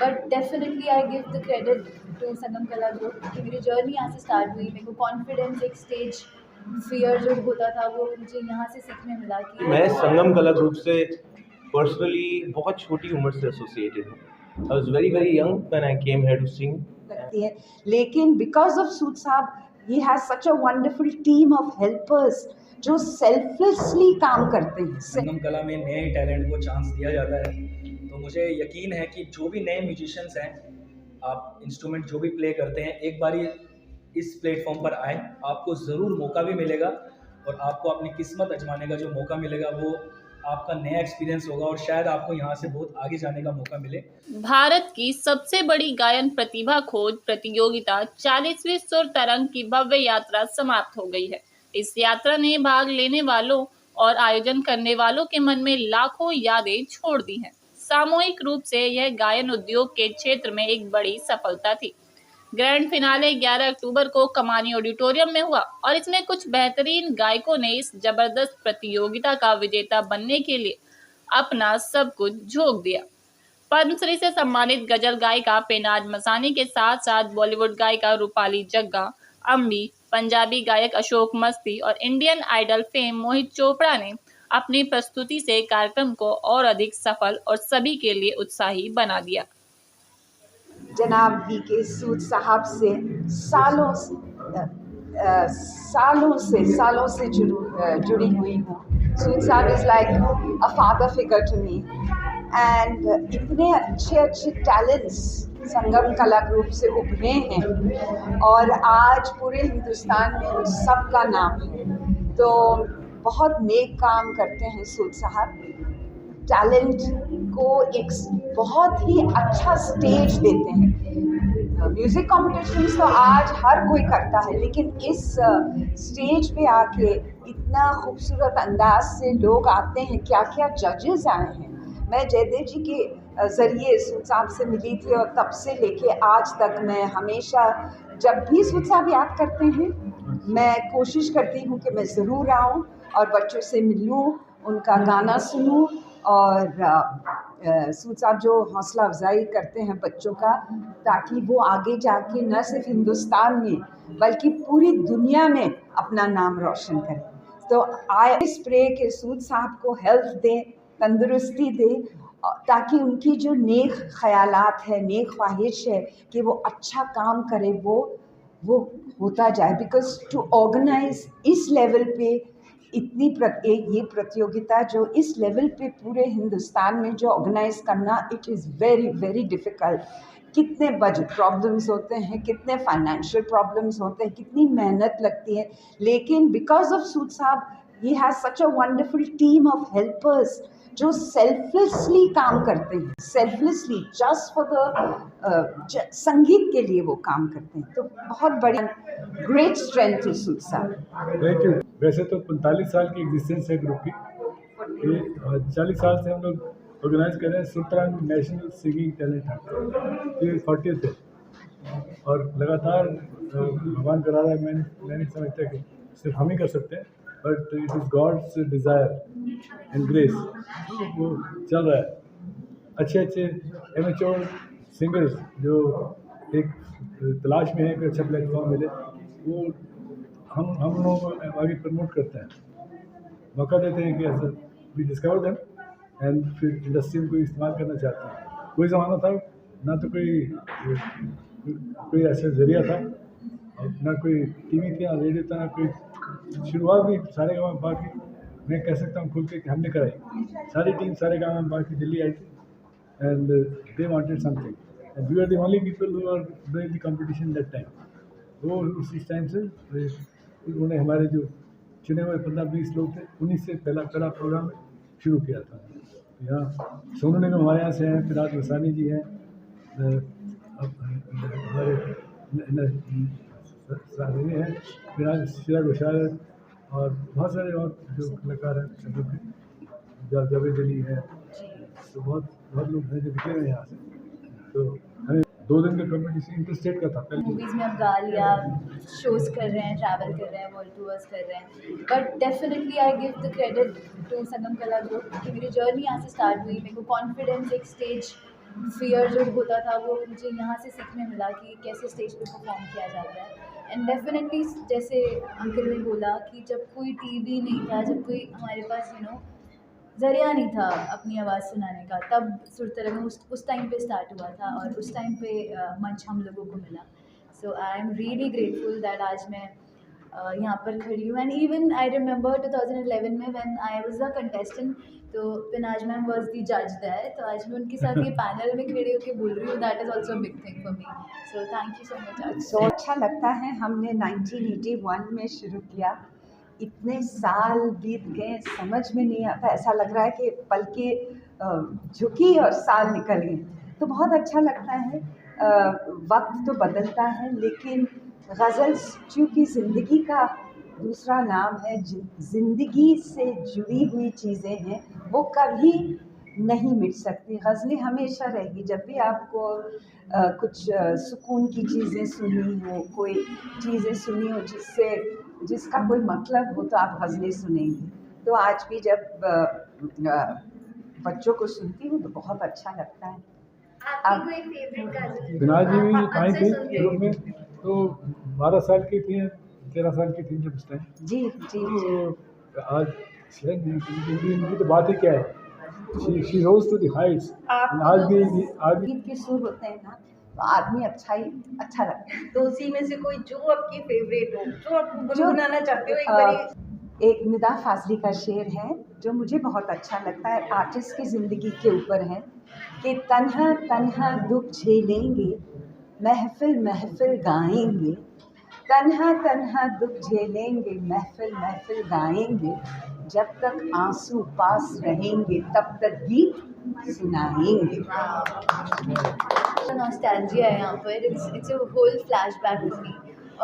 But definitely I give the credit to Sangam Kala group कि मेरी journey यहाँ से स्टार्ट हुई। मेरे को कॉन्फिडेंस, एक स्टेज फियर जो होता था वो मुझे यहाँ से सीखने मिला कि मैं संगम कला ग्रुप से पर्सनली बहुत छोटी उम्र से एसोसिएटेड हूँ। I was very very young when I came here to sing. लगती है, लेकिन बिकॉज ऑफ सूद साहब ही has such a wonderful team of helpers जो सेल्फलेसली काम करते हैं। संगम कला में नए टैलेंट को चांस दिया जाता है, तो मुझे यकीन है कि जो भी नए म्यूजिशियंस हैं, आप इंस्ट्रूमेंट जो भी प्ले करते हैं, एक बारी इस प्लेटफॉर्म पर आए, आपको ज़रूर मौका भी मिलेगा और आपको अपनी किस्मत आजमाने का जो मौका मिलेगा वो आपका नया एक्सपीरियंस होगा और शायद आपको यहाँ से बहुत आगे जाने का मौका मिले। भारत की सबसे बड़ी गायन प्रतिभा खोज प्रतियोगिता 40वीं सुर तरंग की भव्य यात्रा समाप्त हो गई है। इस यात्रा ने भाग लेने वालों और आयोजन करने वालों के मन में लाखों यादें छोड़ दी हैं। सामूहिक रूप से यह गायन उद्योग के क्षेत्र में एक बड़ी सफलता थी। ग्रैंड फिनाले 11 अक्टूबर को कमानी ऑडिटोरियम में हुआ और इसमें कुछ बेहतरीन गायकों ने इस जबरदस्त प्रतियोगिता का विजेता बनने के लिए अपना सब कुछ झोंक दिया। पद्मश्री से सम्मानित गजल गायिका पेनाज मसानी के साथ साथ बॉलीवुड गायिका रूपाली जग्गा, अम्बी, पंजाबी गायक अशोक मस्ती और इंडियन आइडल फेम मोहित चोपड़ा ने अपनी प्रस्तुति से कार्यक्रम को और अधिक सफल और सभी के लिए उत्साही बना दिया। जनाब वी.के. सूद साहब से सालों से जुड़ी हुई हूँ। सूद साहब is like a father figure to me and इतने अच्छे टैलेंट्स संगम कला ग्रुप से उभरे हैं और आज पूरे हिंदुस्तान में उन सब का नाम है। तो बहुत नेक काम करते हैं सूद साहब। टैलेंट को एक बहुत ही अच्छा स्टेज देते हैं। म्यूज़िक कॉम्पिटिशन्स तो आज हर कोई करता है, लेकिन इस स्टेज पे आके इतना खूबसूरत अंदाज से लोग आते हैं, क्या क्या जजेस आए हैं। मैं जयदेव जी के ज़रिए सूद साहब से मिली थी और तब से लेके आज तक मैं हमेशा जब भी सूद साहब याद करते हैं मैं कोशिश करती हूँ कि मैं ज़रूर आऊँ और बच्चों से मिलूँ, उनका गाना सुनूँ और सूद साहब जो हौसला अफजाई करते हैं बच्चों का, ताकि वो आगे जाके न सिर्फ हिंदुस्तान में बल्कि पूरी दुनिया में अपना नाम रोशन करें। तो आई प्रे के सूद साहब को हेल्थ दे, तंदुरुस्ती दे, ताकि उनकी जो नेक ख्यालात है, नेक ख्वाहिश है कि वो अच्छा काम करे, वो होता जाए। बिकॉज टू ऑर्गेनाइज इस लेवल पे ये प्रतियोगिता जो इस लेवल पे पूरे हिंदुस्तान में जो ऑर्गेनाइज करना, it is very very difficult. कितने बजट प्रॉब्लम्स होते हैं, कितने फाइनेंशियल प्रॉब्लम्स होते हैं, कितनी मेहनत लगती है, लेकिन बिकॉज ऑफ सूद साहब he has such a wonderful team of helpers जो सेल्फलेसली काम करते हैं, सेल्फलेसली जस्ट फॉर द संगीत के लिए वो काम करते हैं। तो बहुत बड़ी ग्रेट स्ट्रेंथ टू सूद साहब। Thank you. वैसे तो 45 साल की एग्जिस्टेंस है ग्रुप की। 40 साल से हम लोग ऑर्गेनाइज कर रहे हैं। सुतरंग नेशनल सिंगिंग टैलेंट है, 40th है और लगातार भगवान करा रहा है। मैं नहीं समझता कि सिर्फ हम ही कर सकते हैं, but it is God's desire and grace. वो चल रहा है। अच्छे एमेच्योर सिंगर्स जो एक तलाश में है कि अच्छा प्लेटफॉर्म मिले, वो हम लोगों को आगे प्रमोट करते हैं, मौका देते हैं कि ऐसा वी डिस्कवर देम एंड फिर इंडस्ट्री में कोई इस्तेमाल करना चाहते हैं। कोई ज़माना था ना तो कोई ऐसा जरिया था, और ना कोई टीवी थी, ना रेडियो था, ना कोई। शुरुआत भी सारे गाँव में बाकी मैं कह सकता हूँ खुल के कि हमने कराई। सारी टीम सारे गाँव में बाकी दिल्ली आई थी and they wanted something and we are the only people who are doing the competition that time. वो उसी टाइम से उन्होंने हमारे जो चुने हुए 15-20 लोग थे, उन्हीं से पहला प्रोग्राम शुरू किया था। यहाँ सोनू निगम हमारे यहाँ से हैं, पेनाज मसानी जी हैं, हमारे हैं पेनाज शिरा घोषाल और बहुत सारे और जो कलाकार हैं, जावेद अली हैं। तो बहुत लोग हैं जो निकले हुए यहाँ से। तो हमें 2 दिन का कॉम्पिटिशन इंटरस्टेट का था। पहले मूवीज़ में अब गा लिया, शोज़ कर रहे हैं, ट्रैवल कर रहे हैं, वर्ल्ड टूर्स कर रहे हैं, but definitely I give the credit to Sangam Kala group कि मेरी जर्नी यहाँ से स्टार्ट हुई। मेरे को कॉन्फिडेंस, एक स्टेज फियर जो होता था वो मुझे यहाँ से सीखने मिला कि कैसे स्टेज पे परफॉर्म किया जाता है। एंड डेफिनेटली जैसे अंकल ने बोला कि जब कोई टीवी नहीं था, जब कोई हमारे पास ज़रिया नहीं था अपनी आवाज़ सुनाने का, तब सुर तरंग उस टाइम पे स्टार्ट हुआ था और उस टाइम पे मंच हम लोगों को मिला। So I am really grateful that आज मैं यहाँ पर खड़ी हूँ। एंड इवन आई रिमेंबर 2011 में when I was a contestant, तो पिनाज मैम वाज द जज देयर, तो आज मैं उनके साथ ये पैनल में खड़े होकर बोल रही हूँ, that is also big thing for me. So thank you so much. So अच्छा लगता है। हमने 1981 में शुरू किया, इतने साल बीत गए समझ में नहीं आता, ऐसा लग रहा है कि पल के झुकी और साल निकल गए, तो बहुत अच्छा लगता है। वक्त तो बदलता है लेकिन गज़ल चूँकि ज़िंदगी का दूसरा नाम है, ज़िंदगी से जुड़ी हुई चीज़ें हैं, वो कभी नहीं मिट सकती। गज़लें हमेशा रहेगी। जब भी आपको कुछ सुकून की चीज़ें सुनी हो, कोई चीज़ें सुनी हो जिसका कोई मतलब हो, तो आप गज़लें सुनेंगी। तो आज भी जब बच्चों को सुनती हूँ तो बहुत अच्छा लगता है। आपकी कोई फेवरेट गाना? पिनाज जी भी आप आई अक्सर थी सुनते ग्रुप हैं? में, तो 12 साल की थी, 13 साल की थी जब उस टाइम। जी जी जी। तो आज इनकी तो बात ही क्या है, she rose to the heights. आज भी गीत के सुर होते हैं ना, तो आदमी अच्छा लगता है। तो उसी में से कोई जो आपकी फेवरेट हो, जो आप जो गुनगुनाना चाहते हो, एक बारी। एक निदा फाजली का शेर है जो मुझे बहुत अच्छा लगता है, आर्टिस्ट की ज़िंदगी के ऊपर है कि तन्हा तन्हा दुख झेलेंगे, महफिल महफिल गाएंगे, तन्हा तन्हा दुख झेलेंगे, महफिल महफिल गाएंगे, जब तक आंसू पास रहेंगे तब तक गीत सुनाएंगे। नॉस्टैल्जिया है यहाँ पर, it's a whole flashback to me.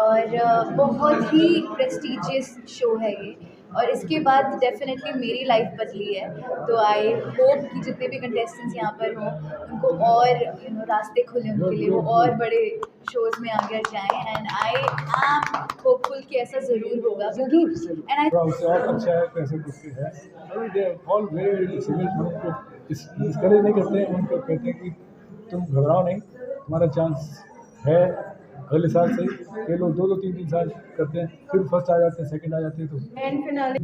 और बहुत ही प्रेस्टीजियस शो है ये, और इसके बाद डेफिनेटली मेरी लाइफ बदली है। तो आई होप कि जितने भी कंटेस्टेंट्स यहाँ पर हों उनको और रास्ते खुले उनके लिए, वो और बड़े शोज़ में आगे जाएं। एंड आई एम होपफुल कि ऐसा ज़रूर होगा। ज़रूर ज़रूर। एंड आई थोड़ा उससे और अच्छा है, पैसे कुछ है। अभी दे ऑल वेरी सिविल, उनको डिस्करेज नहीं करते हैं, उनको कहते हैं कि तुम घबराओ नहीं, तुम्हारा चांस है। अगले साल से कई लोग 2-2, 3-3 साल करते हैं, फिर फर्स्ट आ जाते हैं, सेकंड आ जाते हैं। तो and finale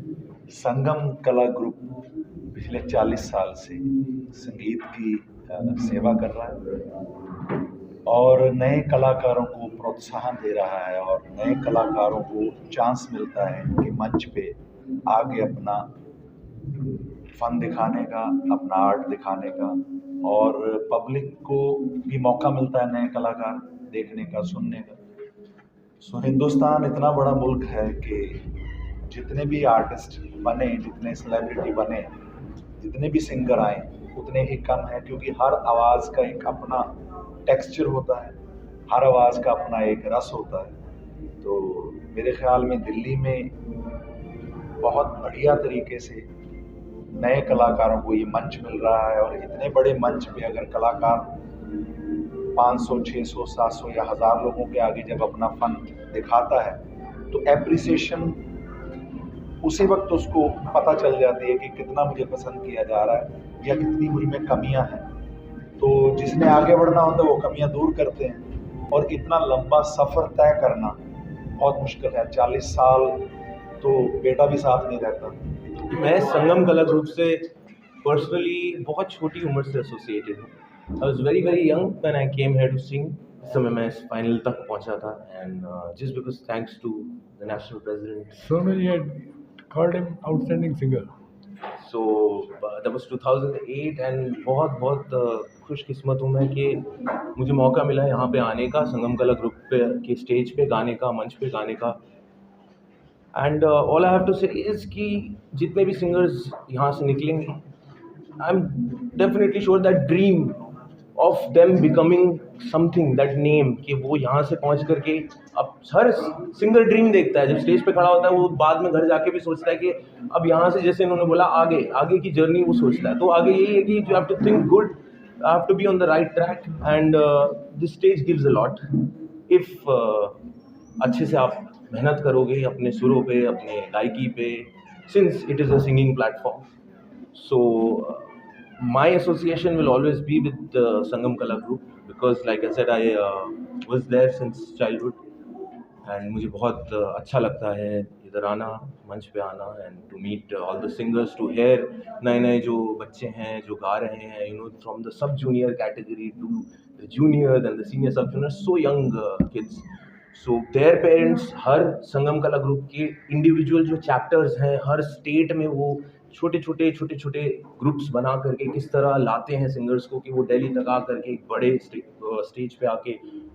Sangam Kala group पिछले 40 साल से संगीत की सेवा कर रहा है और नए कलाकारों को प्रोत्साहन दे रहा है, और नए कलाकारों को चांस मिलता है कि मंच पे आगे अपना फन दिखाने का, अपना आर्ट दिखाने का, और पब्लिक को भी मौका मिलता है नए कलाकार देखने का, सुनने का। सो हिंदुस्तान इतना बड़ा मुल्क है कि जितने भी आर्टिस्ट बने, जितने सेलिब्रिटी बने, जितने भी सिंगर आए, उतने ही कम है, क्योंकि हर आवाज़ का एक अपना टेक्सचर होता है, हर आवाज़ का अपना एक रस होता है। तो मेरे ख्याल में दिल्ली में बहुत बढ़िया तरीके से नए कलाकारों को ये मंच मिल रहा है, और इतने बड़े मंच पे अगर कलाकार 500, 600, 700 या 1000 लोगों के आगे जब अपना फन दिखाता है, तो एप्रिसिएशन उसी वक्त उसको पता चल जाती है कि कितना मुझे पसंद किया जा रहा है या कितनी मुझ में कमियां हैं। तो जिसने आगे बढ़ना होता है वो कमियां दूर करते हैं, और इतना लंबा सफ़र तय करना बहुत मुश्किल है। 40 साल तो बेटा भी साथ नहीं रहता। मैं संगम कला ग्रुप से पर्सनली बहुत छोटी उम्र से एसोसिएटेड हूँ। I was very very young when I came here to sing. इस समय मैं इस फाइनल तक पहुँचा था, and just because thanks to the national president, so many had called him outstanding singer. So that was 2008, and बहुत खुशकिस्मत हूँ मैं कि मुझे मौका मिला यहाँ पे आने का, संगम कला ग्रुप पे के स्टेज पे गाने का, मंच पे गाने का। And all I have to say is कि जितने भी सिंगर्स यहाँ से निकलेंगे, I am definitely sure that dream of them becoming something, that name, कि वो यहाँ से पहुँच करके, अब हर सिंगर ड्रीम देखता है, जब स्टेज पे खड़ा होता है वो बाद में घर जाके भी सोचता है कि अब यहाँ से, जैसे इन्होंने बोला, आगे की जर्नी वो सोचता है। तो आगे यही है कि you have to think good, you have to be on the right track, and this stage gives a lot if अच्छे से आप मेहनत करोगे अपने सुरों पे, अपने गायकी पे, since it is a singing platform. So my association will always be with the Sangam Kala Group because like I said I was there since childhood and मुझे बहुत अच्छा लगता है इधर आना, मंच पे आना and to meet all the singers, to hear नए नए जो बच्चे हैं जो गा रहे हैं, you know, from the sub junior category to the junior and the senior sub junior, so young kids, so their parents, हर संगम कला ग्रुप के इंडिविजुअल जो चैप्टर्स हैं हर स्टेट में वो छोटे छोटे ग्रुप्स बना करके किस तरह लाते हैं सिंगर्स को कि वो दिल्ली तक आ करके एक बड़े स्टेज पे आके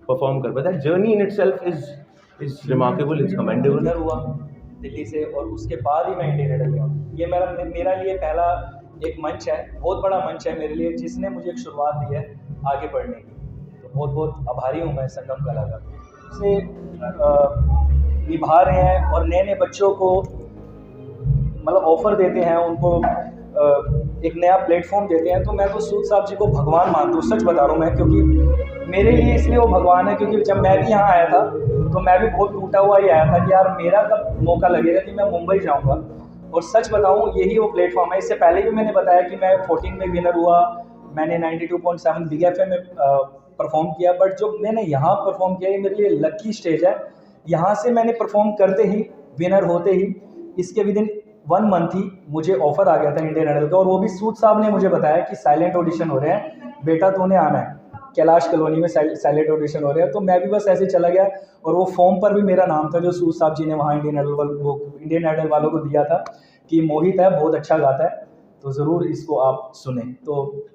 परफॉर्म कर पाए. That journey in itself is remarkable, it's commendable. Winner हुआ दिल्ली से और उसके बाद ही मैं इंडियन आइडल गया. ये मेरा लिए पहला एक मंच है, बहुत बड़ा मंच है मेरे लिए, जिसने मुझे एक शुरुआत दी है आगे बढ़ने की. तो बहुत बहुत आभारी हूँ मैं संगम कला का. से निभा रहे हैं और नए नए बच्चों को मतलब ऑफर देते हैं, उनको एक नया प्लेटफॉर्म देते हैं. तो मैं तो सूद साहब जी को भगवान मानता हूँ, सच बता रहा हूँ मैं, क्योंकि मेरे लिए इसलिए वो भगवान है क्योंकि जब मैं भी यहाँ आया था तो मैं भी बहुत टूटा हुआ ही आया था कि यार मेरा कब मौका लगेगा कि मैं मुंबई जाऊँगा. और सच बताऊँ यही वो प्लेटफॉर्म है. इससे पहले भी मैंने बताया कि मैं 14 में विनर हुआ, मैंने 92.7 बिग एफएम में परफॉर्म किया, बट जो मैंने यहाँ परफॉर्म किया ये मेरे लिए लकी स्टेज है. यहाँ से मैंने परफॉर्म करते ही, विनर होते ही, इसके विदिन 1 मंथ ही मुझे ऑफर आ गया था इंडियन आइडल का. और वो भी सूद साहब ने मुझे बताया कि साइलेंट ऑडिशन हो रहे हैं बेटा, तूने आना है, कैलाश कॉलोनी में साइलेंट ऑडिशन हो रहे हैं. तो मैं भी बस ऐसे चला गया और वो फॉर्म पर भी मेरा नाम था जो सूद साहब जी ने वहाँ इंडियन आइडल वालों को दिया था कि मोहित है, बहुत अच्छा गाता है, तो ज़रूर इसको आप सुने. तो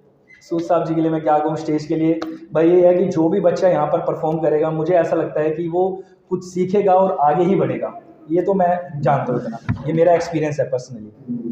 सूद साहब जी के लिए मैं क्या कहूँ, स्टेज के लिए भाई ये है कि जो भी बच्चा यहाँ पर परफॉर्म करेगा मुझे ऐसा लगता है कि वो कुछ सीखेगा और आगे ही बढ़ेगा. ये तो मैं जानता हूँ इतना, ये मेरा एक्सपीरियंस है पर्सनली.